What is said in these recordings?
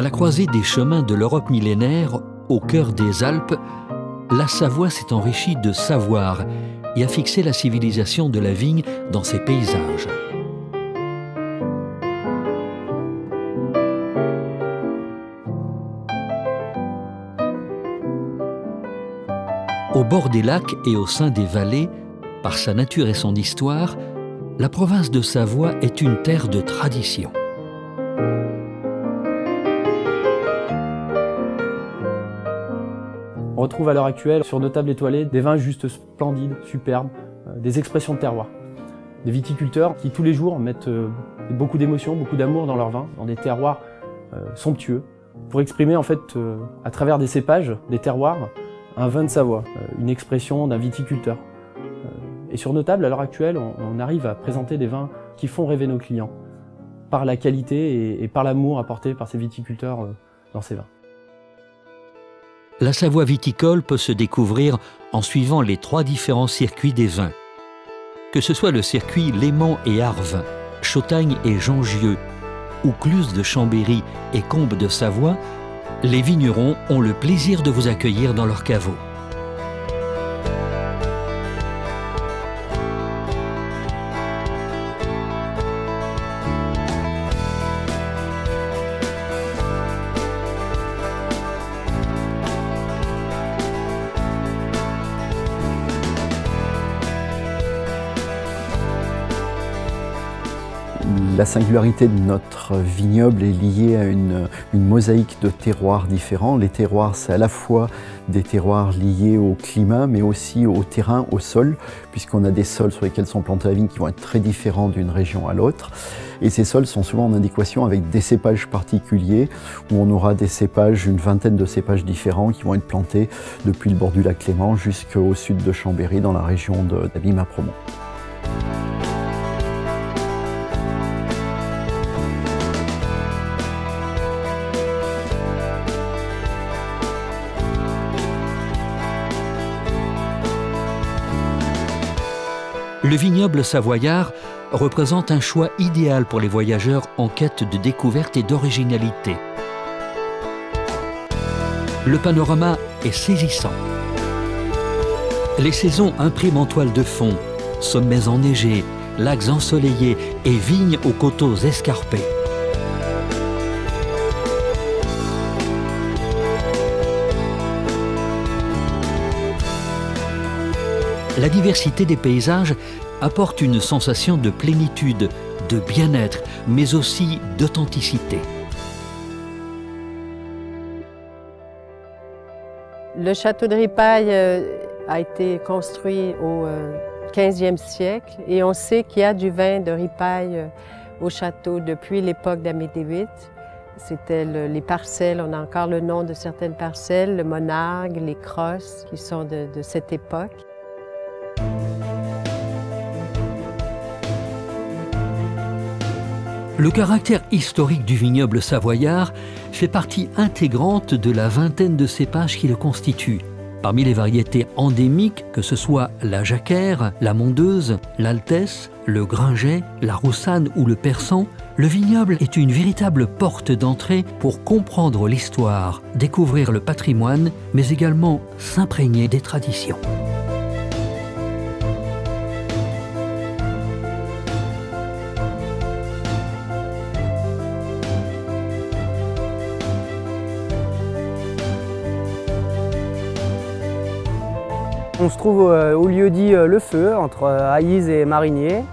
À la croisée des chemins de l'Europe millénaire, au cœur des Alpes, la Savoie s'est enrichie de savoir et a fixé la civilisation de la vigne dans ses paysages. Au bord des lacs et au sein des vallées, par sa nature et son histoire, la province de Savoie est une terre de tradition. On retrouve à l'heure actuelle sur nos tables étoilées des vins juste splendides, superbes, des expressions de terroir. Des viticulteurs qui tous les jours mettent beaucoup d'émotion, beaucoup d'amour dans leurs vins, dans des terroirs somptueux, pour exprimer en fait à travers des cépages, des terroirs, un vin de Savoie, une expression d'un viticulteur. Et sur nos tables, à l'heure actuelle, on arrive à présenter des vins qui font rêver nos clients, par la qualité et par l'amour apporté par ces viticulteurs dans ces vins. La Savoie viticole peut se découvrir en suivant les 3 différents circuits des vins. Que ce soit le circuit Léman et Arves, Chautagne et Jongieux, ou Cluse de Chambéry et Combes de Savoie, les vignerons ont le plaisir de vous accueillir dans leurs caveaux. La singularité de notre vignoble est liée à une mosaïque de terroirs différents. Les terroirs, c'est à la fois des terroirs liés au climat, mais aussi au terrain, au sol, puisqu'on a des sols sur lesquels sont plantées la vigne qui vont être très différents d'une région à l'autre. Et ces sols sont souvent en adéquation avec des cépages particuliers, où on aura des cépages, une vingtaine de cépages différents qui vont être plantés depuis le bord du lac Léman jusqu'au sud de Chambéry, dans la région d'Abîme-à-Promont. Le vignoble savoyard représente un choix idéal pour les voyageurs en quête de découverte et d'originalité. Le panorama est saisissant. Les saisons impriment en toile de fond, sommets enneigés, lacs ensoleillés et vignes aux coteaux escarpés. La diversité des paysages apporte une sensation de plénitude, de bien-être, mais aussi d'authenticité. Le château de Ripaille a été construit au XVe siècle et on sait qu'il y a du vin de Ripaille au château depuis l'époque d'Amédée VIII. C'était les parcelles, on a encore le nom de certaines parcelles, le Monargue, les Crosses, qui sont de cette époque. Le caractère historique du vignoble savoyard fait partie intégrante de la vingtaine de cépages qui le constituent. Parmi les variétés endémiques, que ce soit la Jacquère, la Mondeuse, l'Altesse, le Gringet, la Roussanne ou le Persan, le vignoble est une véritable porte d'entrée pour comprendre l'histoire, découvrir le patrimoine, mais également s'imprégner des traditions. On se trouve au lieu-dit Le Feu, entre Aïs et Marigné.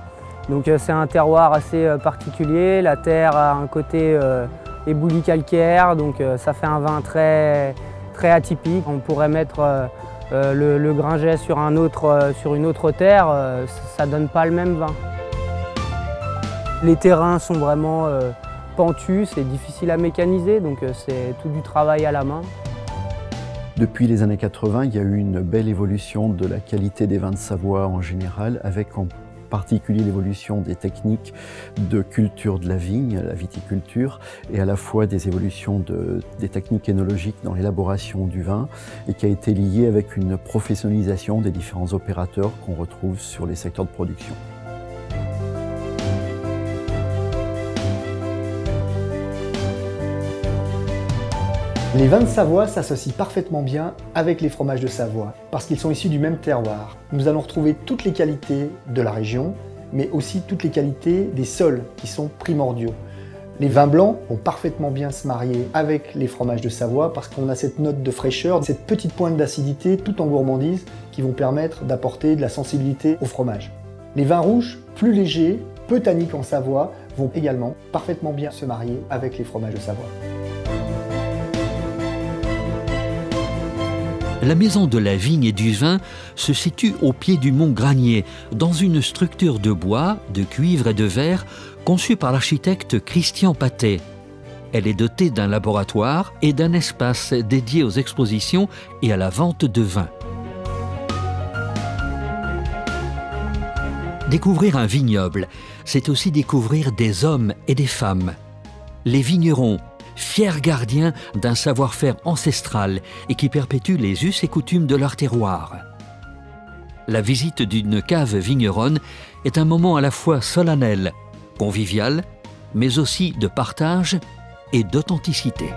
Donc c'est un terroir assez particulier. La terre a un côté ébouli calcaire, donc ça fait un vin très atypique. On pourrait mettre le Gringet sur une autre terre, ça ne donne pas le même vin. Les terrains sont vraiment pentus, c'est difficile à mécaniser, donc c'est tout du travail à la main. Depuis les années 80, il y a eu une belle évolution de la qualité des vins de Savoie en général, avec en particulier l'évolution des techniques de culture de la vigne, la viticulture, et à la fois des évolutions des techniques énologiques dans l'élaboration du vin, et qui a été liée avec une professionnalisation des différents opérateurs qu'on retrouve sur les secteurs de production. Les vins de Savoie s'associent parfaitement bien avec les fromages de Savoie parce qu'ils sont issus du même terroir. Nous allons retrouver toutes les qualités de la région, mais aussi toutes les qualités des sols qui sont primordiaux. Les vins blancs vont parfaitement bien se marier avec les fromages de Savoie parce qu'on a cette note de fraîcheur, cette petite pointe d'acidité tout en gourmandise qui vont permettre d'apporter de la sensibilité au fromage. Les vins rouges, plus légers, peu tanniques en Savoie, vont également parfaitement bien se marier avec les fromages de Savoie. La maison de la vigne et du vin se situe au pied du mont Granier, dans une structure de bois, de cuivre et de verre conçue par l'architecte Christian Patet. Elle est dotée d'un laboratoire et d'un espace dédié aux expositions et à la vente de vin. Découvrir un vignoble, c'est aussi découvrir des hommes et des femmes. Les vignerons, fiers gardiens d'un savoir-faire ancestral et qui perpétuent les us et coutumes de leur terroir. La visite d'une cave vigneronne est un moment à la fois solennel, convivial, mais aussi de partage et d'authenticité.